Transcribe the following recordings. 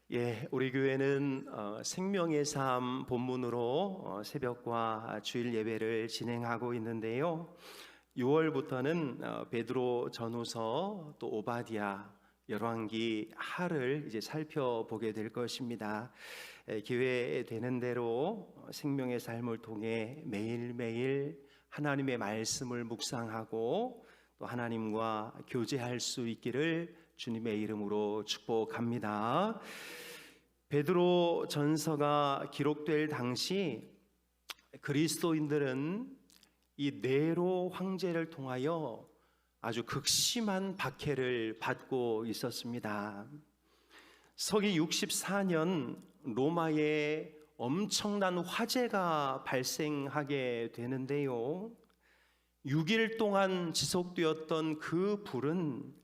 우리 교회는 생명의 삶 본문으로 새벽과 주일 예배를 진행하고 있는데요. 6월부터는 베드로 전후서 또 오바댜 열왕기 하를 이제 살펴보게 될 것입니다. 기회 되는 대로 생명의 삶을 통해 매일매일 하나님의 말씀을 묵상하고 또 하나님과 교제할 수 있기를 주님의 이름으로 축복합니다. 베드로 전서가 기록될 당시 그리스도인들은 이 네로 황제를 통하여 아주 극심한 박해를 받고 있었습니다. 서기 64년 로마에 엄청난 화재가 발생하게 되는데요. 6일 동안 지속되었던 그 불은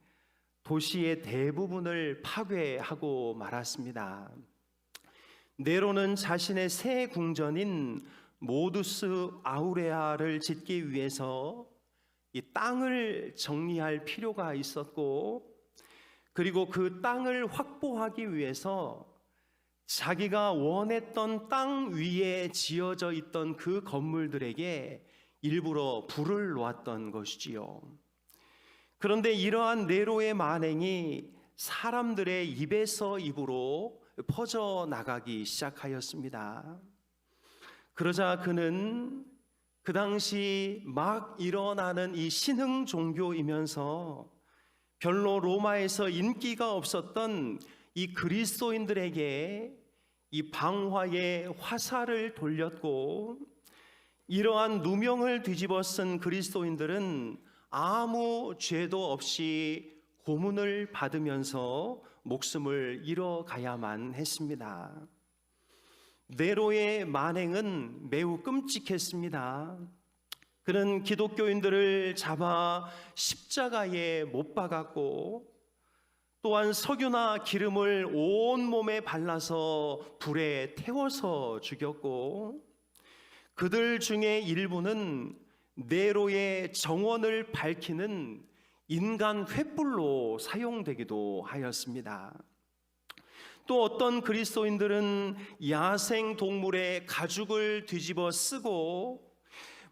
도시의 대부분을 파괴하고 말았습니다. 네로는 자신의 새 궁전인 모두스 아우레아를 짓기 위해서 이 땅을 정리할 필요가 있었고, 그리고 그 땅을 확보하기 위해서 자기가 원했던 땅 위에 지어져 있던 그 건물들에게 일부러 불을 놓았던 것이지요. 그런데 이러한 네로의 만행이 사람들의 입에서 입으로 퍼져나가기 시작하였습니다. 그러자 그는 그 당시 막 일어나는 이 신흥 종교이면서 별로 로마에서 인기가 없었던 이 그리스도인들에게 이 방화의 화살을 돌렸고, 이러한 누명을 뒤집어 쓴 그리스도인들은 아무 죄도 없이 고문을 받으면서 목숨을 잃어가야만 했습니다. 네로의 만행은 매우 끔찍했습니다. 그는 기독교인들을 잡아 십자가에 못 박았고, 또한 석유나 기름을 온몸에 발라서 불에 태워서 죽였고, 그들 중에 일부는 네로의 정원을 밝히는 인간 횃불로 사용되기도 하였습니다. 또 어떤 그리스도인들은 야생 동물의 가죽을 뒤집어 쓰고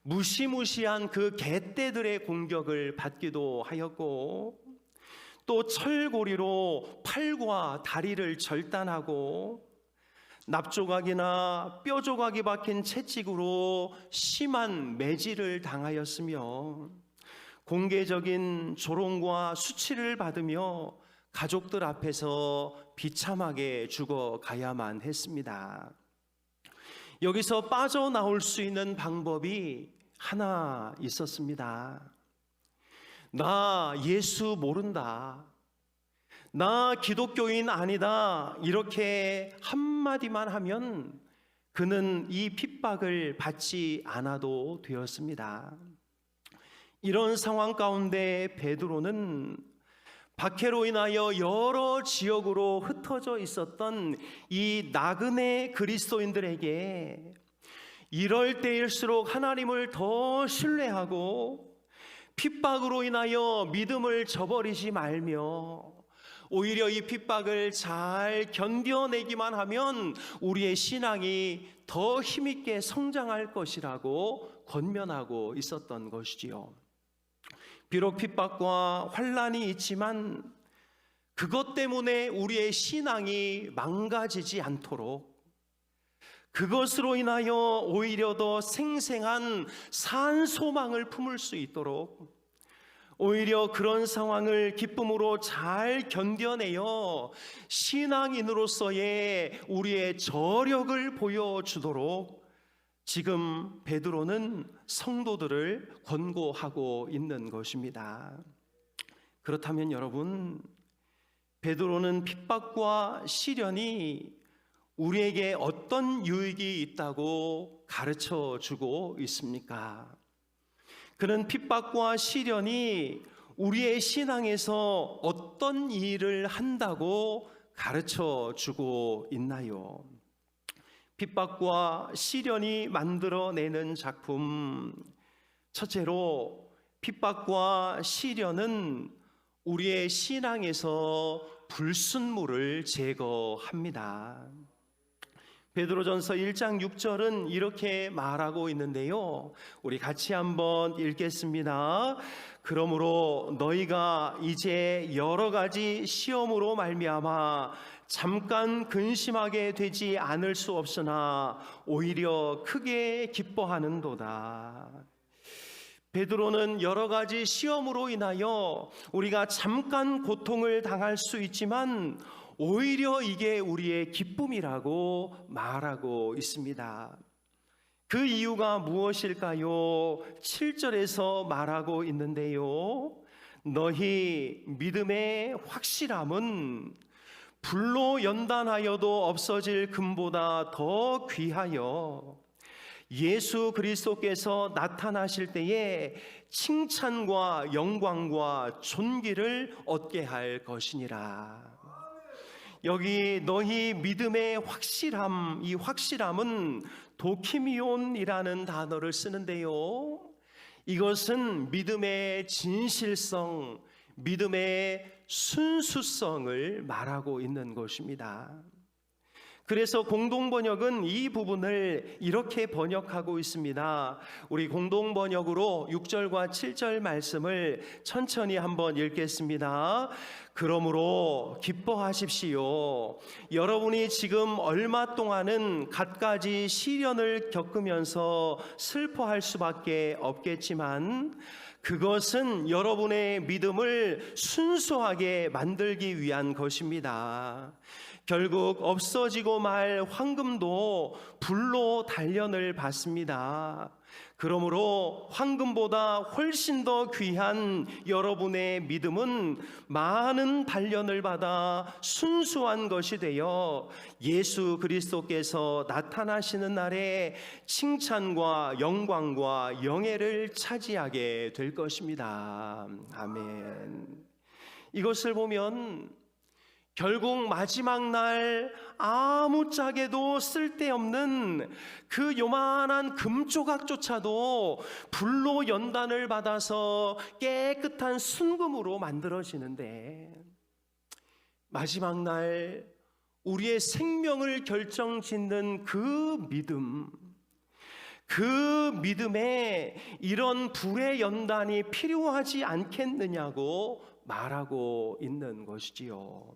무시무시한 그 개떼들의 공격을 받기도 하였고, 또 철고리로 팔과 다리를 절단하고 납조각이나 뼈조각이 박힌 채찍으로 심한 매질을 당하였으며, 공개적인 조롱과 수치를 받으며 가족들 앞에서 비참하게 죽어가야만 했습니다. 여기서 빠져나올 수 있는 방법이 하나 있었습니다. 나 예수 모른다, 나 기독교인 아니다, 이렇게 한마디만 하면 그는 이 핍박을 받지 않아도 되었습니다. 이런 상황 가운데 베드로는 박해로 인하여 여러 지역으로 흩어져 있었던 이 나그네 그리스도인들에게 이럴 때일수록 하나님을 더 신뢰하고 핍박으로 인하여 믿음을 저버리지 말며 오히려 이 핍박을 잘 견뎌내기만 하면 우리의 신앙이 더 힘있게 성장할 것이라고 권면하고 있었던 것이지요. 비록 핍박과 환난이 있지만 그것 때문에 우리의 신앙이 망가지지 않도록, 그것으로 인하여 오히려 더 생생한 산소망을 품을 수 있도록, 오히려 그런 상황을 기쁨으로 잘 견뎌내어 신앙인으로서의 우리의 저력을 보여주도록 지금 베드로는 성도들을 권고하고 있는 것입니다. 그렇다면 여러분, 베드로는 핍박과 시련이 우리에게 어떤 유익이 있다고 가르쳐 주고 있습니까? 그는 핍박과 시련이 우리의 신앙에서 어떤 일을 한다고 가르쳐 주고 있나요? 핍박과 시련이 만들어내는 작품, 첫째로 핍박과 시련은 우리의 신앙에서 불순물을 제거합니다. 베드로전서 1장 6절은 이렇게 말하고 있는데요, 우리 같이 한번 읽겠습니다. 그러므로 너희가 이제 여러 가지 시험으로 말미암아 잠깐 근심하게 되지 않을 수 없으나 오히려 크게 기뻐하는도다. 베드로는 여러 가지 시험으로 인하여 우리가 잠깐 고통을 당할 수 있지만 오히려 이게 우리의 기쁨이라고 말하고 있습니다. 그 이유가 무엇일까요? 7절에서 말하고 있는데요, 너희 믿음의 확실함은 불로 연단하여도 없어질 금보다 더 귀하여 예수 그리스도께서 나타나실 때에 칭찬과 영광과 존귀를 얻게 할 것이니라. 여기 너희 믿음의 확실함, 이 확실함은 도키미온이라는 단어를 쓰는데요, 이것은 믿음의 진실성, 믿음의 순수성을 말하고 있는 것입니다. 그래서 공동번역은 이 부분을 이렇게 번역하고 있습니다. 우리 공동번역으로 6절과 7절 말씀을 천천히 한번 읽겠습니다. 그러므로 기뻐하십시오. 여러분이 지금 얼마 동안은 갖가지 시련을 겪으면서 슬퍼할 수밖에 없겠지만 그것은 여러분의 믿음을 순수하게 만들기 위한 것입니다. 결국 없어지고 말 황금도 불로 단련을 받습니다. 그러므로 황금보다 훨씬 더 귀한 여러분의 믿음은 많은 단련을 받아 순수한 것이 되어 예수 그리스도께서 나타나시는 날에 칭찬과 영광과 영예를 차지하게 될 것입니다. 아멘. 이것을 보면 결국 마지막 날 아무짝에도 쓸데없는 그 요만한 금조각조차도 불로 연단을 받아서 깨끗한 순금으로 만들어지는데, 마지막 날 우리의 생명을 결정짓는 그 믿음, 그 믿음에 이런 불의 연단이 필요하지 않겠느냐고 말하고 있는 것이지요.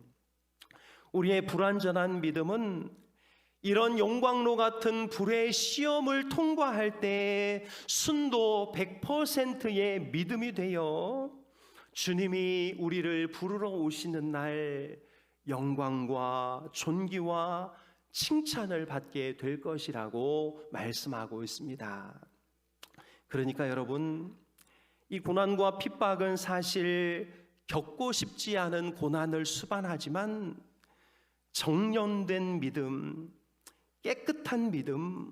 우리의 불완전한 믿음은 이런 용광로 같은 불의 시험을 통과할 때 순도 100%의 믿음이 되어 주님이 우리를 부르러 오시는 날 영광과 존귀와 칭찬을 받게 될 것이라고 말씀하고 있습니다. 그러니까 여러분, 이 고난과 핍박은 사실 겪고 싶지 않은 고난을 수반하지만 정련된 믿음, 깨끗한 믿음,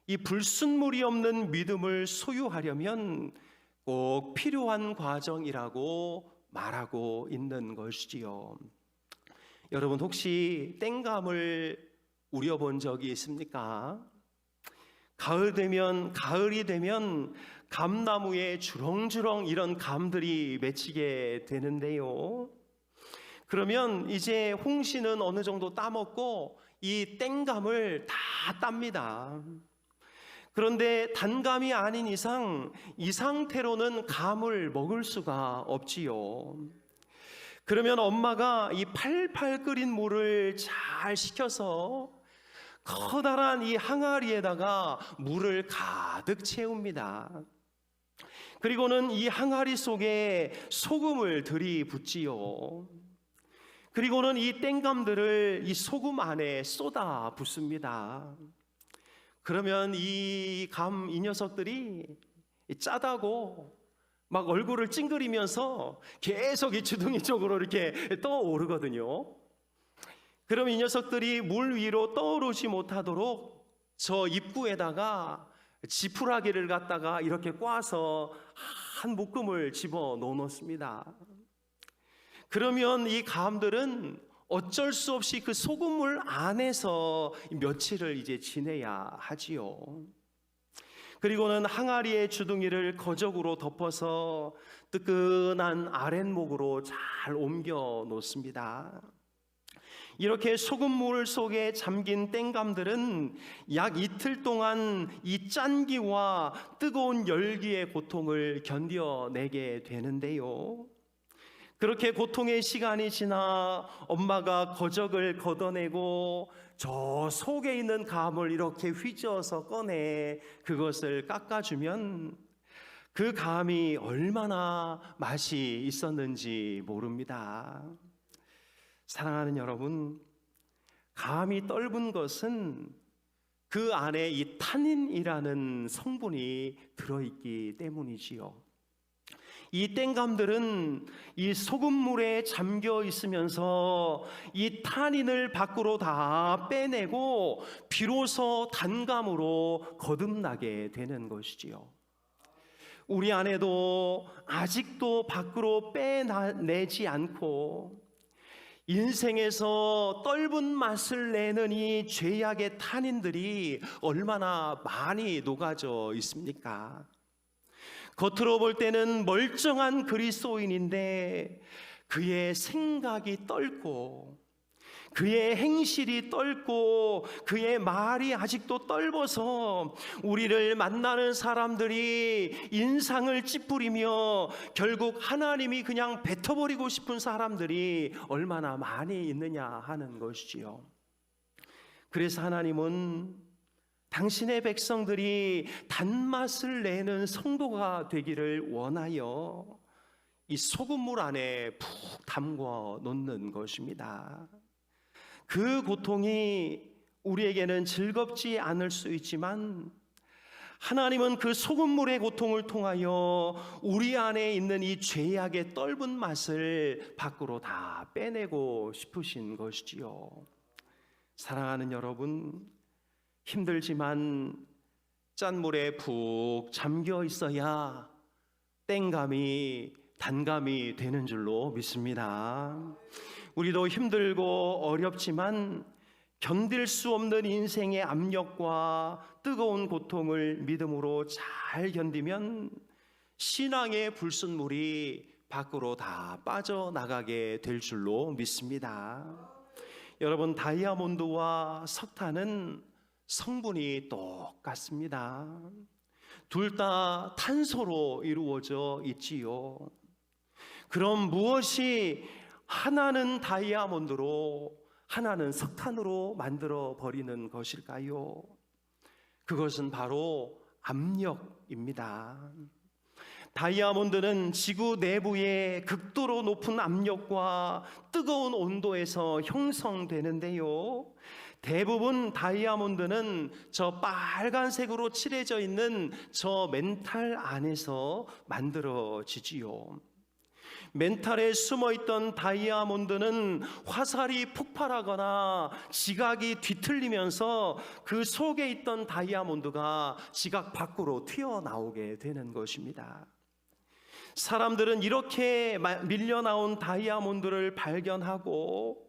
이 불순물이 없는 믿음을 소유하려면 꼭 필요한 과정이라고 말하고 있는 것이지요. 여러분, 혹시 땡감을 우려본 적이 있습니까? 가을이 되면 감나무에 주렁주렁 이런 감들이 맺히게 되는데요, 그러면 이제 홍시는 어느 정도 따먹고 이 땡감을 다 땁니다. 그런데 단감이 아닌 이상 이 상태로는 감을 먹을 수가 없지요. 그러면 엄마가 이 팔팔 끓인 물을 잘 식혀서 커다란 이 항아리에다가 물을 가득 채웁니다. 그리고는 이 항아리 속에 소금을 들이붓지요. 그리고는 이 땡감들을 이 소금 안에 쏟아 붓습니다. 그러면 이 녀석들이 짜다고 막 얼굴을 찡그리면서 계속 이 주둥이 쪽으로 이렇게 떠오르거든요. 그럼 이 녀석들이 물 위로 떠오르지 못하도록 저 입구에다가 지푸라기를 갖다가 이렇게 꽈서 한 묶음을 집어 넣습니다. 그러면 이 감들은 어쩔 수 없이 그 소금물 안에서 며칠을 이제 지내야 하지요. 그리고는 항아리의 주둥이를 거적으로 덮어서 뜨끈한 아랫목으로 잘 옮겨 놓습니다. 이렇게 소금물 속에 잠긴 땡감들은 약 이틀 동안 이 짠기와 뜨거운 열기의 고통을 견뎌내게 되는데요. 그렇게 고통의 시간이 지나 엄마가 거적을 걷어내고 저 속에 있는 감을 이렇게 휘저어서 꺼내 그것을 깎아주면 그 감이 얼마나 맛이 있었는지 모릅니다. 사랑하는 여러분, 감이 떫은 것은 그 안에 이 타닌이라는 성분이 들어있기 때문이지요. 이 땡감들은 이 소금물에 잠겨 있으면서 이 타닌을 밖으로 다 빼내고 비로소 단감으로 거듭나게 되는 것이지요. 우리 안에도 아직도 밖으로 빼내지 않고 인생에서 떫은 맛을 내는 이 죄악의 탄인들이 얼마나 많이 녹아져 있습니까? 겉으로 볼 때는 멀쩡한 그리스도인인데 그의 생각이 떫고 그의 행실이 떫고 그의 말이 아직도 떫어서 우리를 만나는 사람들이 인상을 찌푸리며 결국 하나님이 그냥 뱉어버리고 싶은 사람들이 얼마나 많이 있느냐 하는 것이지요. 그래서 하나님은 당신의 백성들이 단맛을 내는 성도가 되기를 원하여 이 소금물 안에 푹 담궈 놓는 것입니다. 그 고통이 우리에게는 즐겁지 않을 수 있지만 하나님은 그 소금물의 고통을 통하여 우리 안에 있는 이 죄악의 떫은 맛을 밖으로 다 빼내고 싶으신 것이지요. 사랑하는 여러분, 힘들지만 짠물에 푹 잠겨 있어야 땡감이 단감이 되는 줄로 믿습니다. 우리도 힘들고 어렵지만 견딜 수 없는 인생의 압력과 뜨거운 고통을 믿음으로 잘 견디면 신앙의 불순물이 밖으로 다 빠져나가게 될 줄로 믿습니다. 여러분, 다이아몬드와 석탄은 성분이 똑같습니다. 둘 다 탄소로 이루어져 있지요. 그럼 무엇이 하나는 다이아몬드로 하나는 석탄으로 만들어 버리는 것일까요? 그것은 바로 압력입니다. 다이아몬드는 지구 내부의 극도로 높은 압력과 뜨거운 온도에서 형성되는데요. 대부분 다이아몬드는 저 빨간색으로 칠해져 있는 저 멘탈 안에서 만들어지지요. 멘탈에 숨어있던 다이아몬드는 화살이 폭발하거나 지각이 뒤틀리면서 그 속에 있던 다이아몬드가 지각 밖으로 튀어나오게 되는 것입니다. 사람들은 이렇게 밀려나온 다이아몬드를 발견하고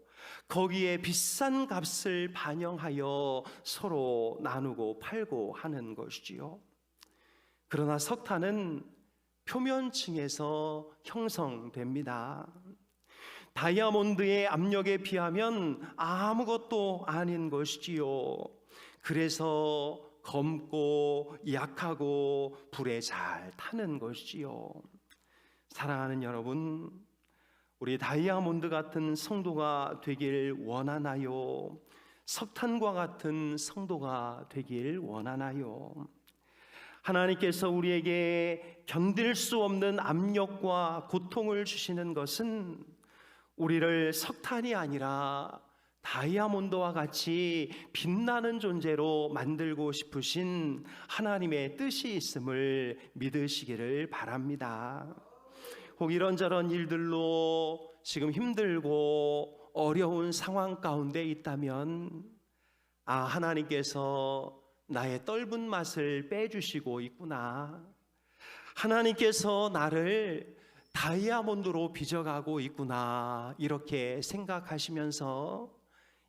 거기에 비싼 값을 반영하여 서로 나누고 팔고 하는 것이지요. 그러나 석탄은 표면층에서 형성됩니다. 다이아몬드의 압력에 비하면 아무것도 아닌 것이지요. 그래서 검고 약하고 불에 잘 타는 것이지요. 사랑하는 여러분, 우리 다이아몬드 같은 성도가 되길 원하나요? 석탄과 같은 성도가 되길 원하나요? 하나님께서 우리에게 견딜 수 없는 압력과 고통을 주시는 것은 우리를 석탄이 아니라 다이아몬드와 같이 빛나는 존재로 만들고 싶으신 하나님의 뜻이 있음을 믿으시기를 바랍니다. 혹 이런저런 일들로 지금 힘들고 어려운 상황 가운데 있다면 하나님께서 나의 떫은 맛을 빼주시고 있구나. 하나님께서 나를 다이아몬드로 빚어가고 있구나. 이렇게 생각하시면서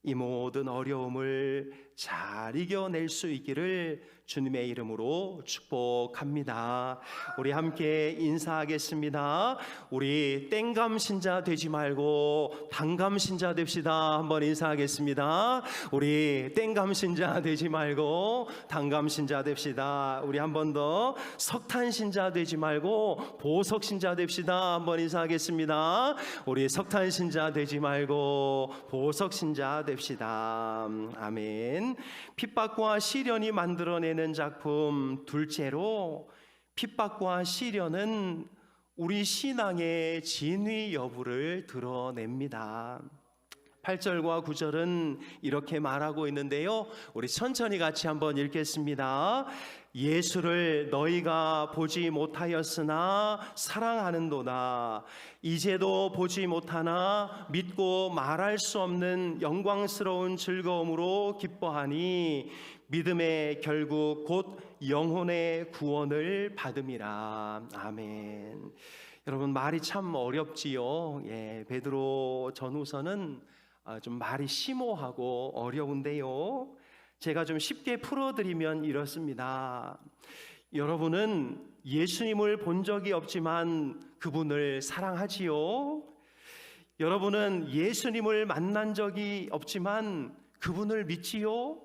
이 모든 어려움을 잘 이겨낼 수 있기를 주님의 이름으로 축복합니다. 우리 함께 인사하겠습니다. 우리 땡감 신자 되지 말고 단감 신자 됩시다. 한번 인사하겠습니다. 우리 땡감 신자 되지 말고 단감 신자 됩시다. 우리 한 번 더 석탄 신자 되지 말고 보석 신자 됩시다. 한번 인사하겠습니다. 우리 석탄 신자 되지 말고 보석 신자 됩시다. 아멘. 핍박과 시련이 만들어내는 작품 둘째로, 핍박과 시련은 우리 신앙의 진위 여부를 드러냅니다. 8절과 9절은 이렇게 말하고 있는데요, 우리 천천히 같이 한번 읽겠습니다. 예수를 너희가 보지 못하였으나 사랑하는도다. 이제도 보지 못하나 믿고 말할 수 없는 영광스러운 즐거움으로 기뻐하니 믿음의 결국 곧 영혼의 구원을 받음이라. 아멘. 여러분, 말이 참 어렵지요. 베드로 전후서는 좀 말이 심오하고 어려운데요, 제가 좀 쉽게 풀어드리면 이렇습니다. 여러분은 예수님을 본 적이 없지만 그분을 사랑하지요. 여러분은 예수님을 만난 적이 없지만 그분을 믿지요.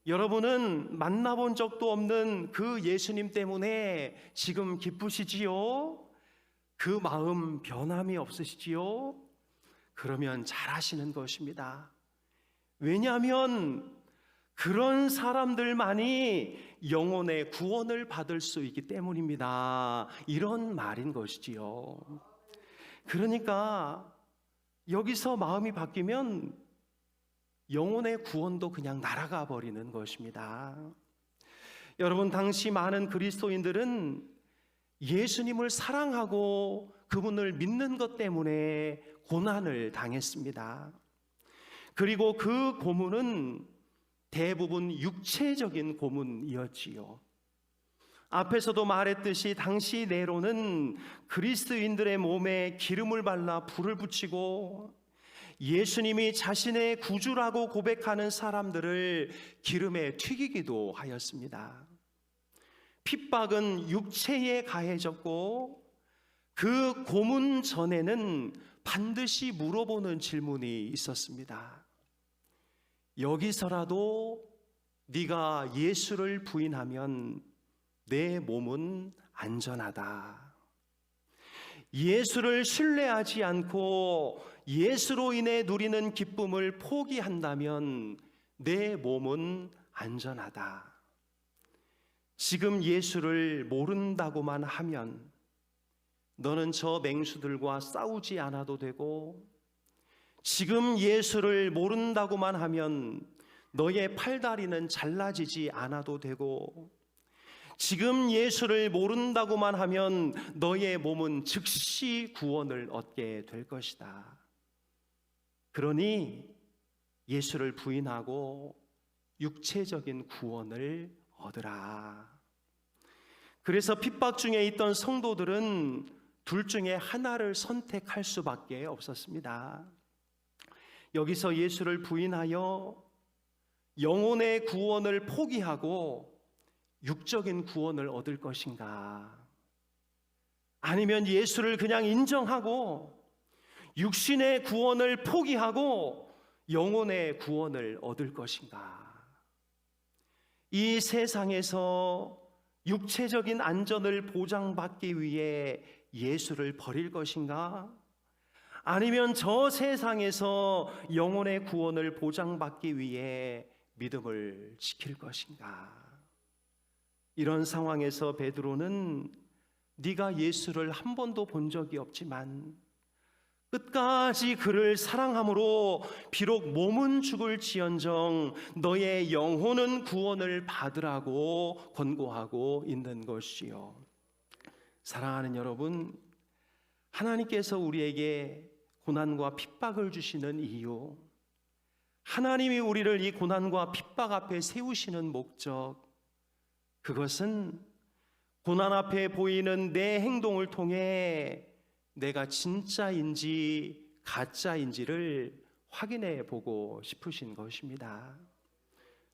여러분은 만나본 적도 없는 그 예수님 때문에 지금 기쁘시지요. 그 마음 변함이 없으시지요. 그러면 잘하시는 것입니다. 왜냐하면 그런 사람들만이 영혼의 구원을 받을 수 있기 때문입니다. 이런 말인 것이지요. 그러니까 여기서 마음이 바뀌면 영혼의 구원도 그냥 날아가 버리는 것입니다. 여러분, 당시 많은 그리스도인들은 예수님을 사랑하고 그분을 믿는 것 때문에 고난을 당했습니다. 그리고 그 고문은 대부분 육체적인 고문이었지요. 앞에서도 말했듯이 당시 네로는 그리스도인들의 몸에 기름을 발라 불을 붙이고 예수님이 자신의 구주라고 고백하는 사람들을 기름에 튀기기도 하였습니다. 핍박은 육체에 가해졌고 그 고문 전에는 반드시 물어보는 질문이 있었습니다. 여기서라도 네가 예수를 부인하면 내 몸은 안전하다. 예수를 신뢰하지 않고 예수로 인해 누리는 기쁨을 포기한다면 내 몸은 안전하다. 지금 예수를 모른다고만 하면 너는 저 맹수들과 싸우지 않아도 되고, 지금 예수를 모른다고만 하면 너의 팔다리는 잘라지지 않아도 되고, 지금 예수를 모른다고만 하면 너의 몸은 즉시 구원을 얻게 될 것이다. 그러니 예수를 부인하고 육체적인 구원을 얻으라. 그래서 핍박 중에 있던 성도들은 둘 중에 하나를 선택할 수밖에 없었습니다. 여기서 예수를 부인하여 영혼의 구원을 포기하고 육적인 구원을 얻을 것인가, 아니면 예수를 그냥 인정하고 육신의 구원을 포기하고 영혼의 구원을 얻을 것인가. 이 세상에서 육체적인 안전을 보장받기 위해 예수를 버릴 것인가, 아니면 저 세상에서 영혼의 구원을 보장받기 위해 믿음을 지킬 것인가. 이런 상황에서 베드로는 네가 예수를 한 번도 본 적이 없지만 끝까지 그를 사랑함으로 비록 몸은 죽을지언정 너의 영혼은 구원을 받으라고 권고하고 있는 것이요. 사랑하는 여러분, 하나님께서 우리에게 고난과 핍박을 주시는 이유, 하나님이 우리를 이 고난과 핍박 앞에 세우시는 목적, 그것은 고난 앞에 보이는 내 행동을 통해 내가 진짜인지 가짜인지를 확인해 보고 싶으신 것입니다.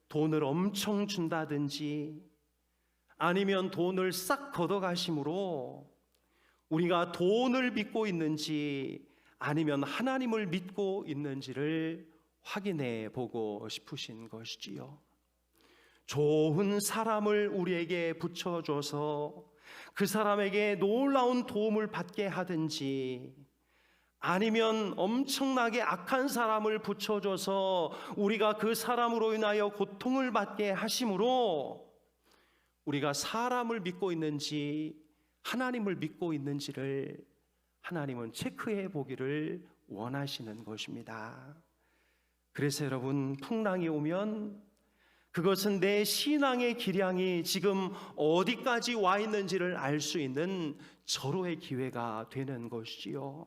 돈을 엄청 준다든지 아니면 돈을 싹 걷어가심으로 우리가 돈을 믿고 있는지 아니면 하나님을 믿고 있는지를 확인해 보고 싶으신 것이지요. 좋은 사람을 우리에게 붙여줘서 그 사람에게 놀라운 도움을 받게 하든지 아니면 엄청나게 악한 사람을 붙여줘서 우리가 그 사람으로 인하여 고통을 받게 하심으로 우리가 사람을 믿고 있는지 하나님을 믿고 있는지를 하나님은 체크해 보기를 원하시는 것입니다. 그래서 여러분, 풍랑이 오면 그것은 내 신앙의 기량이 지금 어디까지 와 있는지를 알 수 있는 절호의 기회가 되는 것이지요.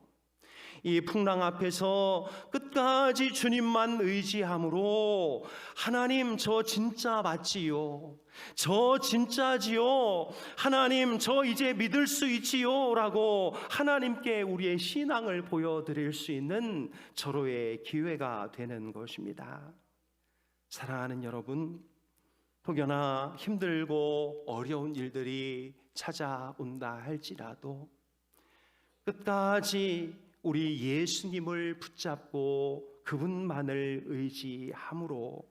이 풍랑 앞에서 끝까지 주님만 의지함으로 하나님 저 진짜 맞지요? 저 진짜지요? 하나님 저 이제 믿을 수 있지요? 라고 하나님께 우리의 신앙을 보여드릴 수 있는 절호의 기회가 되는 것입니다. 사랑하는 여러분, 혹여나 힘들고 어려운 일들이 찾아온다 할지라도 끝까지 우리 예수님을 붙잡고 그분만을 의지함으로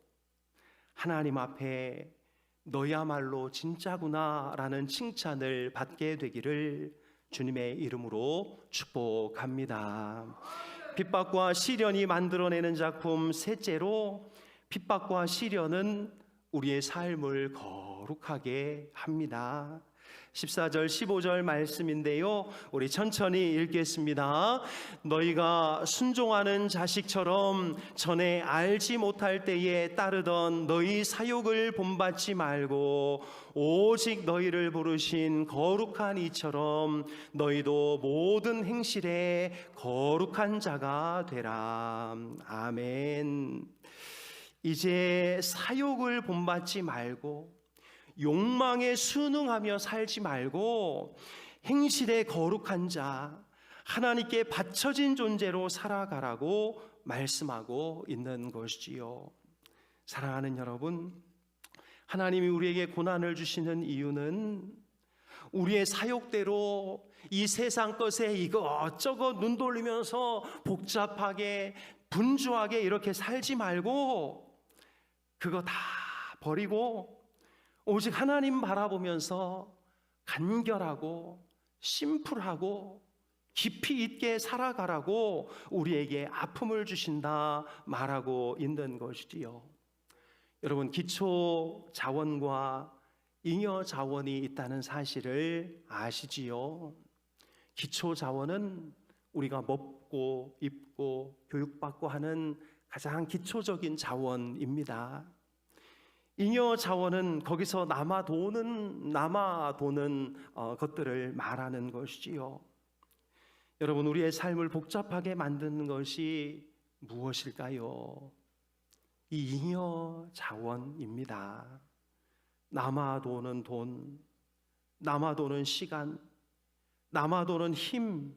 하나님 앞에 너야말로 진짜구나 라는 칭찬을 받게 되기를 주님의 이름으로 축복합니다. 핍박과 시련이 만들어내는 작품 셋째로, 핍박과 시련은 우리의 삶을 거룩하게 합니다. 14절 15절 말씀인데요, 우리 천천히 읽겠습니다. 너희가 순종하는 자식처럼 전에 알지 못할 때에 따르던 너희 사욕을 본받지 말고 오직 너희를 부르신 거룩한 이처럼 너희도 모든 행실에 거룩한 자가 되라. 아멘. 이제 사욕을 본받지 말고 욕망에 순응하며 살지 말고 행실에 거룩한 자, 하나님께 바쳐진 존재로 살아가라고 말씀하고 있는 것이지요. 사랑하는 여러분, 하나님이 우리에게 고난을 주시는 이유는 우리의 사욕대로 이 세상 것에 이것저것 눈 돌리면서 복잡하게 분주하게 이렇게 살지 말고 그거 다 버리고 오직 하나님 바라보면서 간결하고 심플하고 깊이 있게 살아가라고 우리에게 아픔을 주신다 말하고 있는 것이지요. 여러분, 기초 자원과 잉여 자원이 있다는 사실을 아시지요? 기초 자원은 우리가 먹고 입고 교육받고 하는 가장 기초적인 자원입니다. 잉여 자원은 거기서 남아 도는 것들을 말하는 것이지요. 여러분, 우리의 삶을 복잡하게 만드는 것이 무엇일까요? 이 잉여 자원입니다. 남아 도는 돈, 남아 도는 시간, 남아 도는 힘,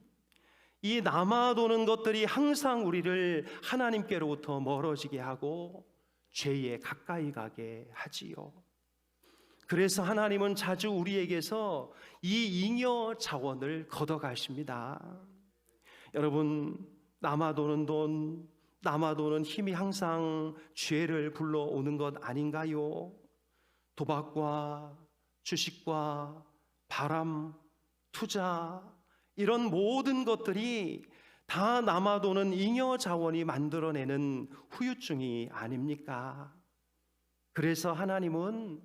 이 남아 도는 것들이 항상 우리를 하나님께로부터 멀어지게 하고 죄에 가까이 가게 하지요. 그래서 하나님은 자주 우리에게서 이 잉여 자원을 걷어가십니다. 여러분, 남아도는 돈, 남아도는 힘이 항상 죄를 불러오는 것 아닌가요? 도박과 주식과 바람, 투자, 이런 모든 것들이 다 남아도는 잉여 자원이 만들어내는 후유증이 아닙니까? 그래서 하나님은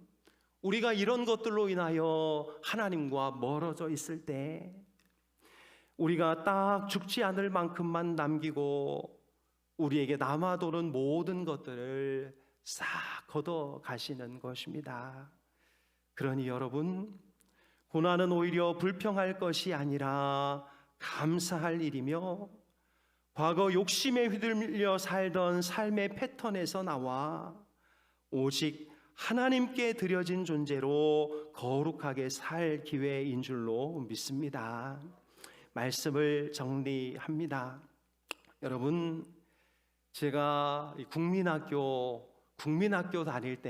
우리가 이런 것들로 인하여 하나님과 멀어져 있을 때 우리가 딱 죽지 않을 만큼만 남기고 우리에게 남아도는 모든 것들을 싹 걷어 가시는 것입니다. 그러니 여러분, 고난은 오히려 불평할 것이 아니라 감사할 일이며 과거 욕심에 휘둘려 살던 삶의 패턴에서 나와 오직 하나님께 드려진 존재로 거룩하게 살 기회인 줄로 믿습니다. 말씀을 정리합니다. 여러분, 제가 국민학교 국민학교 다닐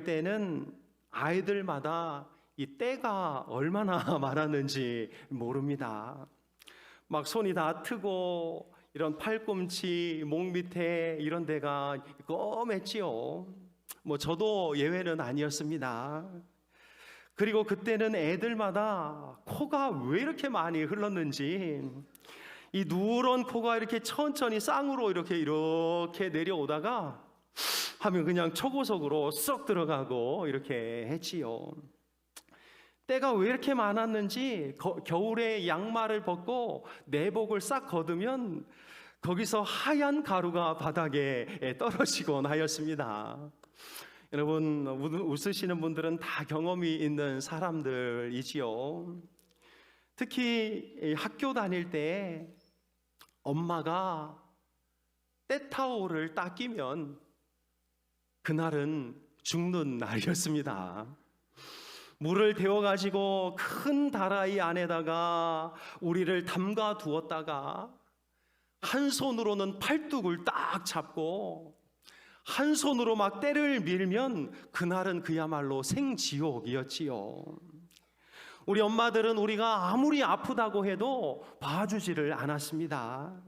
때는 아이들마다 이 때가 얼마나 많았는지 모릅니다. 막 손이 다 트고 이런 팔꿈치, 목 밑에 이런 데가 검했지요. 뭐 저도 예외는 아니었습니다. 그리고 그때는 애들마다 코가 왜 이렇게 많이 흘렀는지, 이 누런 코가 이렇게 천천히 쌍으로 이렇게 내려오다가 하면 그냥 초고속으로 쏙 들어가고 이렇게 했지요. 때가 왜 이렇게 많았는지 겨울에 양말을 벗고 내복을 싹 걷으면 거기서 하얀 가루가 바닥에 떨어지곤 하였습니다. 여러분, 웃으시는 분들은 다 경험이 있는 사람들이지요. 특히 학교 다닐 때 엄마가 때타올을 딱 끼면 그날은 죽는 날이었습니다. 물을 데워가지고 큰 다라이 안에다가 우리를 담가 두었다가 한 손으로는 팔뚝을 딱 잡고 한 손으로 막 때를 밀면 그날은 그야말로 생지옥이었지요. 우리 엄마들은 우리가 아무리 아프다고 해도 봐주지를 않았습니다.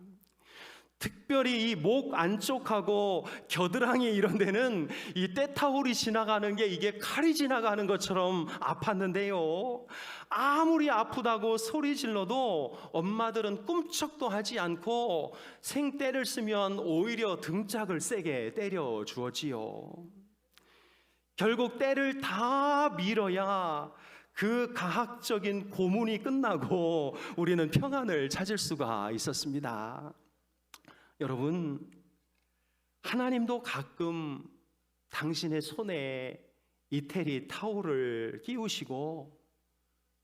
특별히 이 목 안쪽하고 겨드랑이 이런 데는 이 때타올이 지나가는 게 이게 칼이 지나가는 것처럼 아팠는데요, 아무리 아프다고 소리 질러도 엄마들은 꿈쩍도 하지 않고 생때를 쓰면 오히려 등짝을 세게 때려 주었지요. 결국 때를 다 밀어야 그 가학적인 고문이 끝나고 우리는 평안을 찾을 수가 있었습니다. 여러분, 하나님도 가끔 당신의 손에 이태리 타올을 끼우시고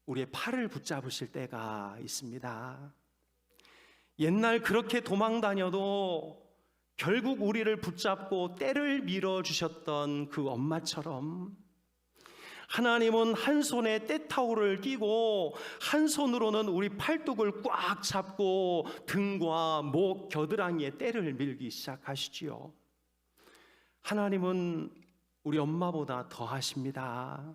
우리의 팔을 붙잡으실 때가 있습니다. 옛날 그렇게 도망 다녀도 결국 우리를 붙잡고 때를 밀어주셨던 그 엄마처럼 하나님은 한 손에 때타올을 끼고 한 손으로는 우리 팔뚝을 꽉 잡고 등과 목, 겨드랑이에 때를 밀기 시작하시지요. 하나님은 우리 엄마보다 더 하십니다.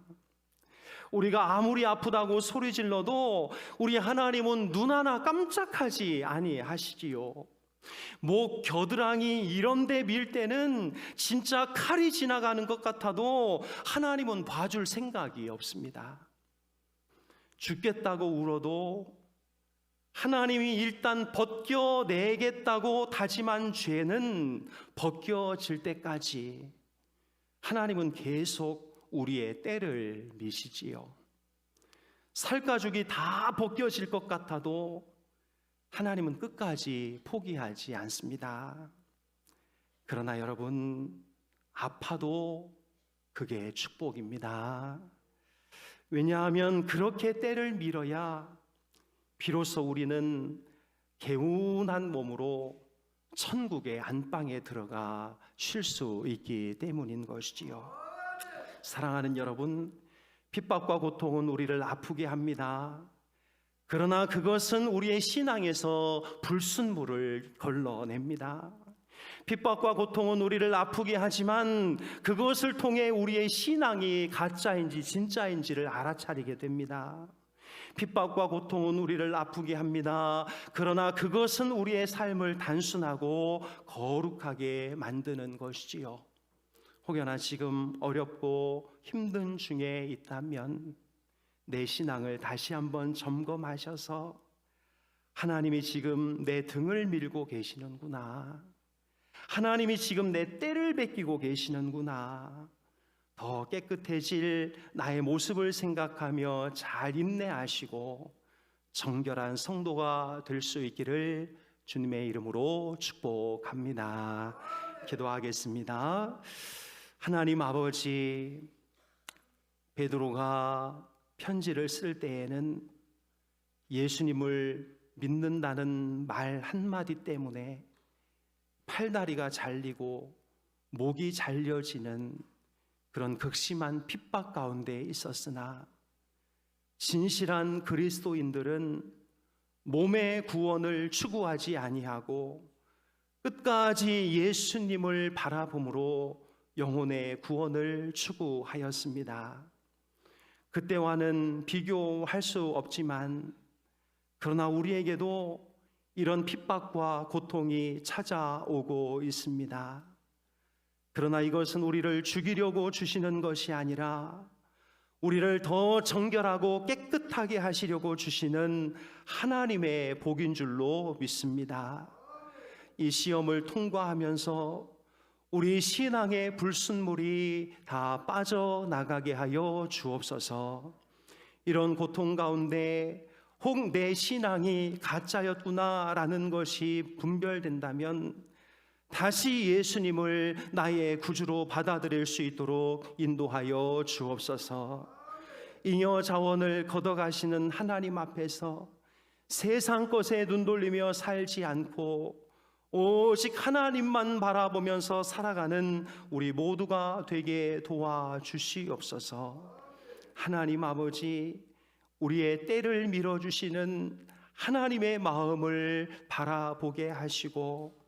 우리가 아무리 아프다고 소리 질러도 우리 하나님은 눈 하나 깜짝하지 아니하시지요. 목, 겨드랑이 이런 데 밀 때는 진짜 칼이 지나가는 것 같아도 하나님은 봐줄 생각이 없습니다. 죽겠다고 울어도 하나님이 일단 벗겨내겠다고 다짐한 죄는 벗겨질 때까지 하나님은 계속 우리의 때를 미시지요. 살가죽이 다 벗겨질 것 같아도 하나님은 끝까지 포기하지 않습니다. 그러나 여러분, 아파도 그게 축복입니다. 왜냐하면 그렇게 때를 밀어야 비로소 우리는 개운한 몸으로 천국의 안방에 들어가 쉴 수 있기 때문인 것이지요. 사랑하는 여러분, 핍박과 고통은 우리를 아프게 합니다. 그러나 그것은 우리의 신앙에서 불순물을 걸러냅니다. 핍박과 고통은 우리를 아프게 하지만 그것을 통해 우리의 신앙이 가짜인지 진짜인지를 알아차리게 됩니다. 핍박과 고통은 우리를 아프게 합니다. 그러나 그것은 우리의 삶을 단순하고 거룩하게 만드는 것이지요. 혹여나 지금 어렵고 힘든 중에 있다면 내 신앙을 다시 한번 점검하셔서 하나님이 지금 내 등을 밀고 계시는구나, 하나님이 지금 내 때를 베끼고 계시는구나, 더 깨끗해질 나의 모습을 생각하며 잘 인내하시고 정결한 성도가 될 수 있기를 주님의 이름으로 축복합니다. 기도하겠습니다. 하나님 아버지, 베드로가 편지를 쓸 때에는 예수님을 믿는다는 말 한마디 때문에 팔다리가 잘리고 목이 잘려지는 그런 극심한 핍박 가운데 있었으나 진실한 그리스도인들은 몸의 구원을 추구하지 아니하고 끝까지 예수님을 바라봄으로 영혼의 구원을 추구하였습니다. 그때와는 비교할 수 없지만 그러나 우리에게도 이런 핍박과 고통이 찾아오고 있습니다. 그러나 이것은 우리를 죽이려고 주시는 것이 아니라 우리를 더 정결하고 깨끗하게 하시려고 주시는 하나님의 복인 줄로 믿습니다. 이 시험을 통과하면서 우리 신앙의 불순물이 다 빠져나가게 하여 주옵소서. 이런 고통 가운데 혹 내 신앙이 가짜였구나라는 것이 분별된다면 다시 예수님을 나의 구주로 받아들일 수 있도록 인도하여 주옵소서. 잉여 자원을 걷어가시는 하나님 앞에서 세상 것에 눈 돌리며 살지 않고 오직 하나님만 바라보면서 살아가는 우리 모두가 되게 도와주시옵소서. 하나님 아버지, 우리의 때를 밀어주시는 하나님의 마음을 바라보게 하시고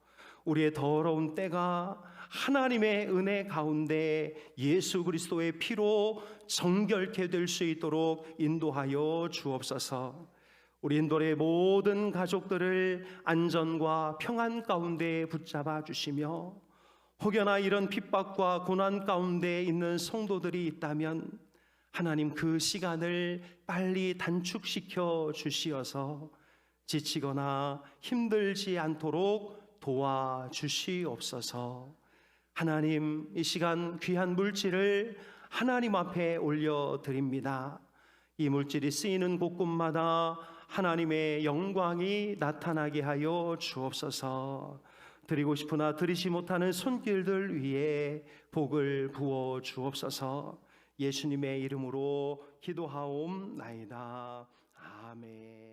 우리의 더러운 때가 하나님의 은혜 가운데 예수 그리스도의 피로 정결케 될 수 있도록 인도하여 주옵소서. 우리 인도의 모든 가족들을 안전과 평안 가운데 붙잡아 주시며 혹여나 이런 핍박과 고난 가운데 있는 성도들이 있다면 하나님 그 시간을 빨리 단축시켜 주시어서 지치거나 힘들지 않도록 도와주시옵소서. 하나님, 이 시간 귀한 물질을 하나님 앞에 올려드립니다. 이 물질이 쓰이는 곳곳마다 하나님의 영광이 나타나게 하여 주옵소서. 드리고 싶으나 드리지 못하는 손길들 위에 복을 부어 주옵소서. 예수님의 이름으로 기도하옵나이다. 아멘.